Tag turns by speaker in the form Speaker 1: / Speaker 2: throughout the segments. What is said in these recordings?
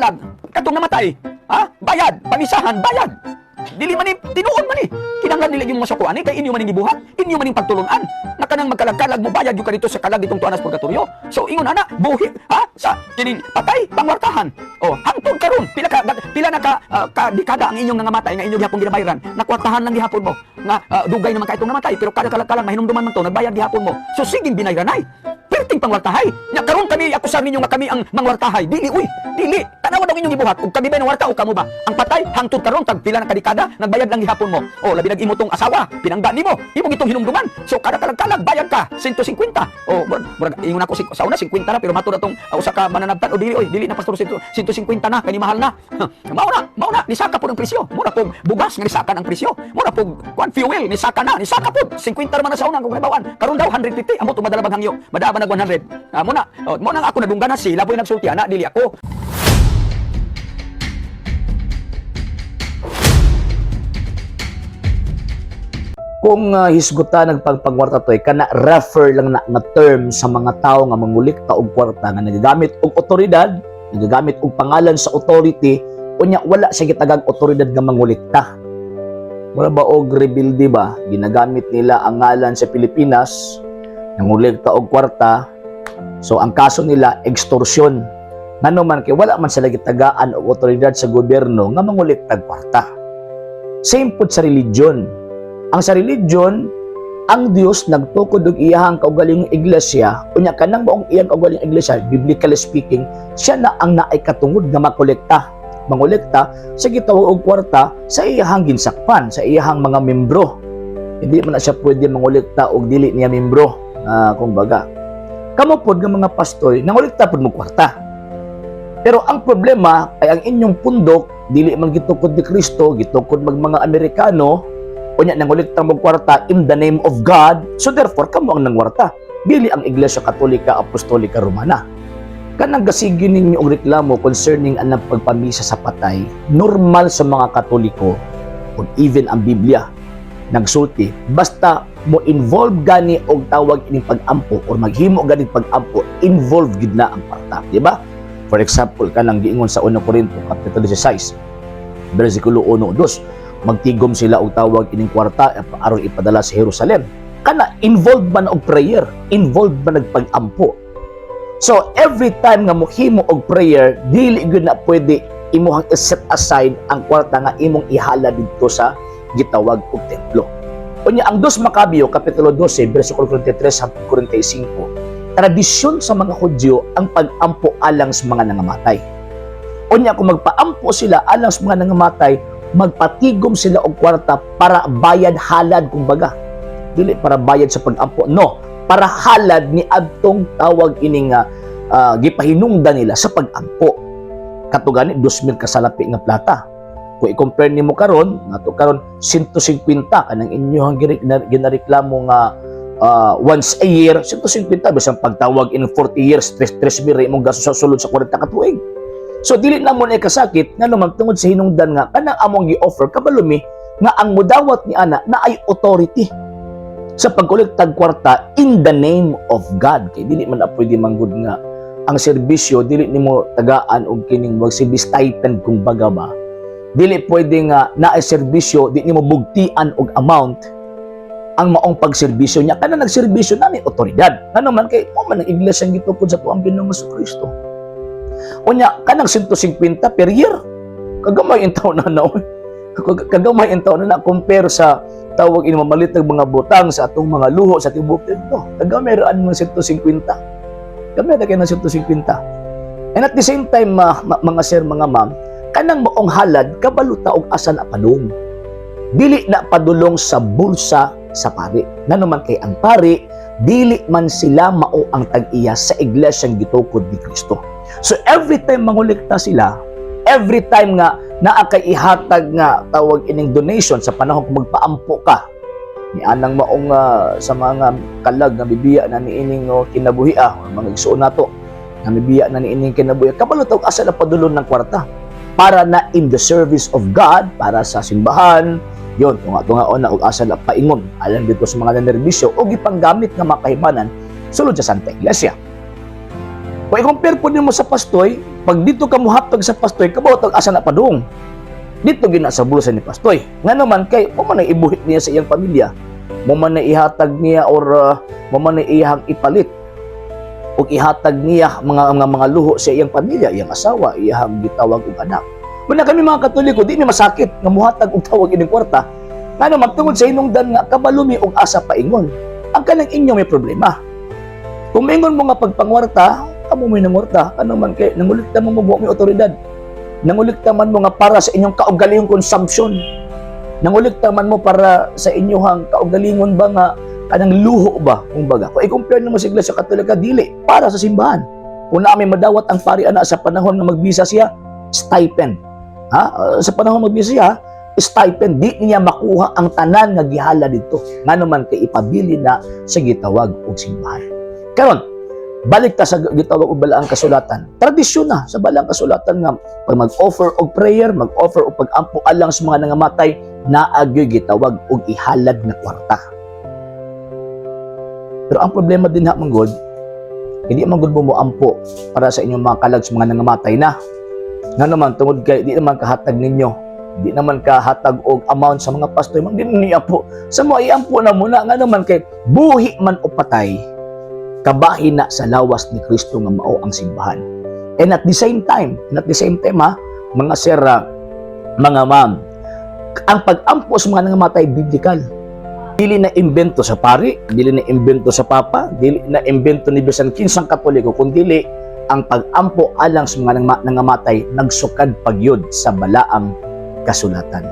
Speaker 1: kalag katong namatay. Ha? Bayad, pamisahan, bayad. Dili man ni tinuon man ni. Kinahanglan nila yung masukuan ni kay inyo man ning gibuhat, inyo man ning pagtulunan. Na kanang magkalag-kalag mo bayad yung kadito sa kalag itong tuanas purgatorio. So ingon ana, buhi ha sa kining patay pangwartahan. Oh, hangtod karon pila na ka dekada ang inyong nangamatay nga inyong gihapon ginabayaran. Nakwartahan lang gihapon mo. Nga dugay naman ka itong namatay pero kada kalag-kalag mahinumduman man to nagbayad gihapon mo. So sige binayaranay. Perting pangwartahay. Nya karon kami akusar ninyo nga kami ang mangwartahay. Dili uy, dili. Tanawa daw inyong gibuhat ug kami ba ng warta o kamo ba? Ang patay hangtod karon tag pila na kadekada nagbayad lang gihapon mo. Oh, labi nag imo tong asawa, pinangga nimo. Imo gitong hinumduman. So kada kalag-kalag bayad ka 150. Oh, murag ingon ako sa una 50 na pero matud atong usa ka mananabtan o dili na pastor 150 na kani mahal na. Mao na nisaka pud ang presyo. Mura pug bugas nga nisakan ang presyo. Mura pug fuel nisaka pud 50 naman na sa una kung nabawan. Karon daw 150 amo tumadala bang hangyo. Madaba nag 100. Mo na ako nadunggan na sila boy nagsulti ana dili ako.
Speaker 2: Kung hisgutan nagpagpangwarta toy kana refer lang na nga term sa mga tao nga mangulikta og kwarta nga nagagamit og otoridad, nagagamit og pangalan sa authority, unya wala sa gitagang otoridad nga mangulikta. Wala ba og rebelde ba ginagamit nila ang ngalan sa Pilipinas nangulikta og kwarta. So ang kaso nila extortion. Ngano man kay wala man sila gitagaan og otoridad sa gobyerno nga mangulikta og kwarta. Same pud sa religion. Ang sa religion, ang Dios nagtukod og iyahang kaugalingong iglesia, unya kanang maong iyang kaugalingong iglesia, biblically speaking, siya na ang naay katungod nga mangolekta sa gitawag og kwarta sa iyahang ginsakpan, sa iyahang mga membro. Hindi man na siya pwede mangolekta og dili niya membro, kumbaga. Kamo pod nga mga pastoy, nangolekta pod mo kwarta. Pero ang problema ay ang inyong pundok dili man gitukod ni Kristo, gitukod mga Amerikano. Unya nangolekta mo kwarta in the name of God, so therefore kamo ang nangwarta. Dili ang Iglesia Katolika Apostolika Romana. Kanang gasigin ninyo og reklamo concerning ang pagpamisa sa patay, normal sa mga Katoliko o even ang Biblia nagsulti basta mo involve gani og tawag ining pag-ampo or maghimo gani pag-ampo, involve gid na ang kwarta, di ba? For example, kanang giingon sa 1 Corinto kapitulo 16 bersikulo 1-2, magtigom sila og tawag ining kwarta aron ipadala sa Jerusalem. Kana involved man og prayer, involved man nagpag-ampo. So every time nga mohimo og prayer, dili gyud na pwede imuhang set aside ang kwarta nga imong ihala didto sa gitawag og templo. Unya ang 2 Makabeo kapitulo 12 bersikulo 43 hangtod 45, tradisyon sa mga Hudyo ang pag-ampo alang sa mga nangamatay. Unya kung magpaampo sila alang sa mga nangamatay, magpatigom sila og kwarta para bayad halad kumbaga. Dili para bayad sa pag-ampo, no, para halad ni adtong tawag ining gipahinungdan nila sa pag-ampo. Katugani 2,000 kasalapi nga plata. Kung i-compare nimo karon, nato karon 150 kanang inyong ginareklamo nga once a year, 150 bisan pagtawag in 40 years, 3,000 imong gasto sa sulod sa 40 ka tuig. So dili na mo na kasakit nga naman tungod sa hinungdan nga kanang among gi-offer kabalumi nga ang mudawat ni ana na ay authority sa pagkolektag kwarta in the name of God. Kay dili man na pwede manggod nga ang serbisyo dili nimo tagaan og kining wag si stipend kung baga ba. Dili pwede nga naay serbisyo di nimo bugtian og amount ang maong pagserbisyo niya kana nagserbisyo na ni otoridad. Ano man kay mo man ang iglesia gitukod sa tuang Ginoong Kristo. Unya kanang 150 per year, kagamay in taon na kagamay in taon na compare sa tawag ini mamalitag mga butang sa atong mga luho sa tibok dito. Kagamay raan mga 150. Gamay na kay na 150. And at the same time mga sir, mga ma'am, kanang maong halad kabaluta og asa na padung. Dili na padulong sa bulsa sa pari. Nanuman kay ang pari dili man sila mao ang tag-iya sa iglesyang gitukod ni Kristo. So every time mangolekta sila, every time nga naa kay ihatag nga tawag ining donation sa panahon kung magpaampo ka ni anang maong sa mga kalag nga bibiya na niining kinabuhi or mga igsoon nato nga bibiya na niining kinabuhi kabalo tawag asa na padulon ng kwarta para na in the service of God, para sa simbahan yon tunga-tungaon na og asa na paingon alang dito sa mga nerbisyo o gipanggamit nga makahibanan sulod sa Santa Iglesia. Kung i-compare po nimo sa pastoy, pag dito ka muhatag sa pastoy, kabawat asa na padung. Dito gina sa bulsa ni pastoy. Nga naman kay mo man ibuhit niya sa iyang pamilya. Mo man ihatag niya or mo man iyang ipalit o ihatag niya mga luho sa iyang pamilya, iyang asawa, iyang gitawag og anak. Muna kami mga Katoliko, di mi masakit nga muhatag og tawag ining kwarta. Nga naman tungod sa hinungdan nga kabalumi og asa paingon. Ang kanang inyo may problema. Kung maingon mo nga pagpangwarta, amo may nangwarta, ano man kay nangulikta mo mo may otoridad. Nangulikta man mo nga para sa inyong kaugalingong consumption. Nangulikta man mo para sa inyong kaugalingon ba nga kanang luho ba, kumbaga. Kung i-compare mo sa Iglesia Katolika, dili para sa simbahan. Kung na may madawat ang pari ana sa panahon nga magbisa siya, stipend. Sa panahon magbisa siya, stipend, di niya makuha ang tanan nga gihala dito. Nga naman kay ipabili na sa gitawag og simbahan. Karon, balik ta sa gitawag og balaang kasulatan. Tradisyon na sa balaang kasulatan nga pag mag-offer og prayer, mag-offer og pag-ampo alang sa mga nangamatay, naagyoy gitawag og ihalad na kwarta. Pero ang problema din manggod, hindi manggod mo ampo para sa inyong mga kalag sa mga nangamatay na. Nga naman tungod kay di naman kahatag ninyo, di naman kahatag og amount sa mga pastoy, man din niya po. Sa mo iampo na muna nga naman kay buhi man o patay, kabahin na sa lawas ni Kristo nga mao ang simbahan. And at the same time mga sir, mga ma'am, ang pag-ampo sa mga nangamatay biblical. Dili na imbento sa pari, dili na imbento sa papa, dili na imbento ni bisan kinsang Katoliko, kundi ang pag-ampo alang sa mga nangamatay nagsukad pagyud sa balaang kasulatan.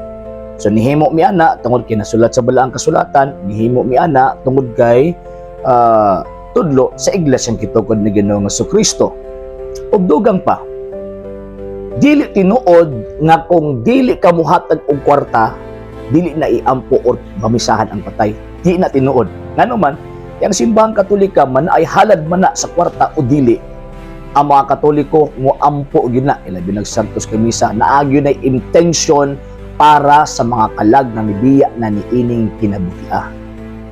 Speaker 2: So nihimo mi ana tungod kay nasulat sa balaang kasulatan, nihimo mi ana tungod kay tudlo sa iglesyang kitukod ni Ginoong Jesucristo. Ug dugang pa, dili tinuod nga kung dili ka muhatag og kwarta, dili na iampo or mamisahan ang patay. Di na tinuod. Nga naman, yung simbahang Katolika man ay halad man na sa kwarta o dili. Ang mga Katoliko mo ampo gina ilabi nagsantos kay misa, naagyo na intention para sa mga kalag na nibiya na niining kinabuhi.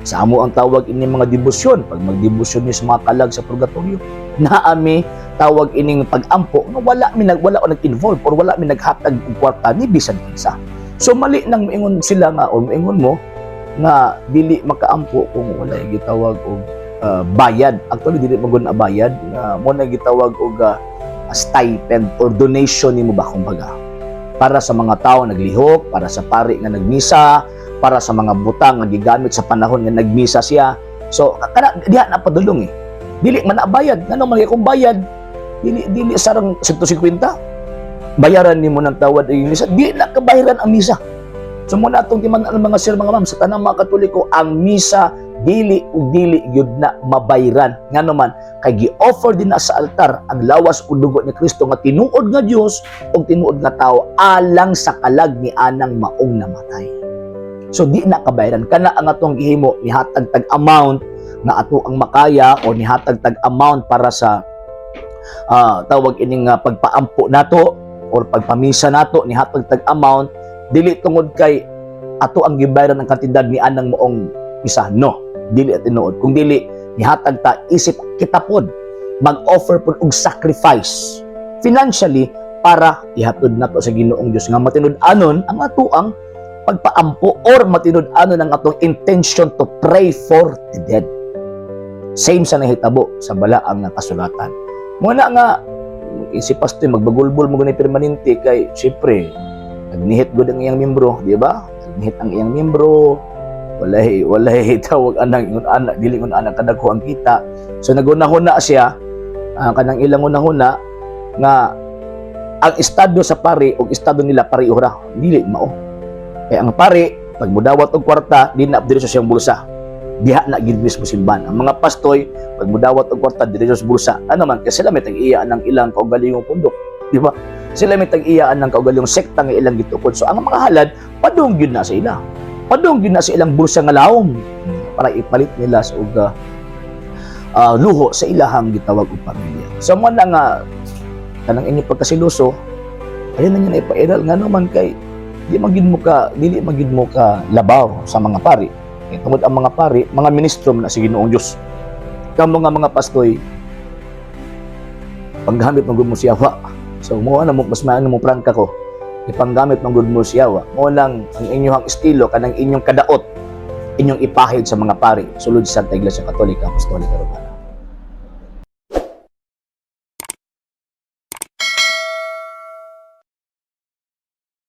Speaker 2: Sa amo ang tawag ini mga debosyon. Pag magdebosyon ni sa mga kalag sa purgatorio, naami tawag ining pag-ampo nga wala o nag-involve or wala mi naghatag og kwarta ni bisan kinsa. So mali nang maingon sila nga o maingon mo nga dili makaampo kung wala gitawag og bayad. Actually dili magud na bayad, mo na gitawag og stipend or donation nimo ba kumbaga. Para sa mga tao naglihok, para sa pari nga nagmisa, para sa mga butang nga gigamit sa panahon nga nagmisa siya. So kana diha na padulong Dili man na bayad. Ngano man kung bayad, dili sarang 150. Bayaran nimo ng tawad ang misa, di na kabayaran ang misa. So muna atong timan-an mga sir, mga ma'am, sa tanang mga Katoliko, ang misa dili gyud na mabayran. Nga naman kay gi-offer din na sa altar ang lawas ug dugo ni Kristo nga tinuod nga Dios ug tinuod nga tao alang sa kalag ni anang maong namatay. So di na kabayaran kana ang atong gihimo nihatag tag amount nga ato ang makaya o nihatag tag amount para sa tawag ining pagpaampo nato or pagpamisa nato ni hatag tag amount, dili tungod kay ato ang gibayaran ng kantidad ni anang moong misa. No, dili at tinuod. Kung dili ni hatag ta isip kita pod mag-offer pod og sacrifice financially para ihatod nato sa Ginoong Dios nga matinud-anon ang ato ang pagpaampo or matinud-anon ang atong intention to pray for the dead. Same sa nahitabo sa balaang kasulatan. Muna nga si pastor magbagulbol mo gani permanente kay syempre nagnihit gud ang iyang membro, di ba? Nagnihit ang iyang membro, walay tawag anang ingon anak dili ngon anak kadagko ang kita. So nagunahuna siya kanang ilang unahuna nga ang estado sa pari ug estado nila pareho ra, dili mao. Kay ang pari pag mudawat og kwarta di na diri sa siyang bulsa. Diha na gid mismo simbahan. Ang mga pastoy pag mudawat og kwarta diri sa bulsa. Ano man kasi sila may tag-iyaan ng ilang kaugalingong pundok, di ba? Sila may tag-iyaan ng kaugalingong sekta nga ilang gitukod. So ang mga halad padung gyud na sa ila. Padung gyud na sa ilang bulsa nga lawom para ipalit nila sa uga luho sa ilahang gitawag og pamilya. So mo na nga kanang inyo pagkasiloso, ayun na niya na ipairal nga naman kay dili magid mo ka labaw sa mga pari. Tungod ang mga pari, mga ministro na si Ginoong Dios. Kamo nga mga pastoy, paggamit ng mo siyawa, So mo na mo mas maano mo prangka ko. Ipanggamit ng good mo siyawa. Mo lang ang inyong estilo kanang inyong kadaot inyong ipahid sa mga pari sulod sa Santa Iglesia Katolika Apostolika Romana.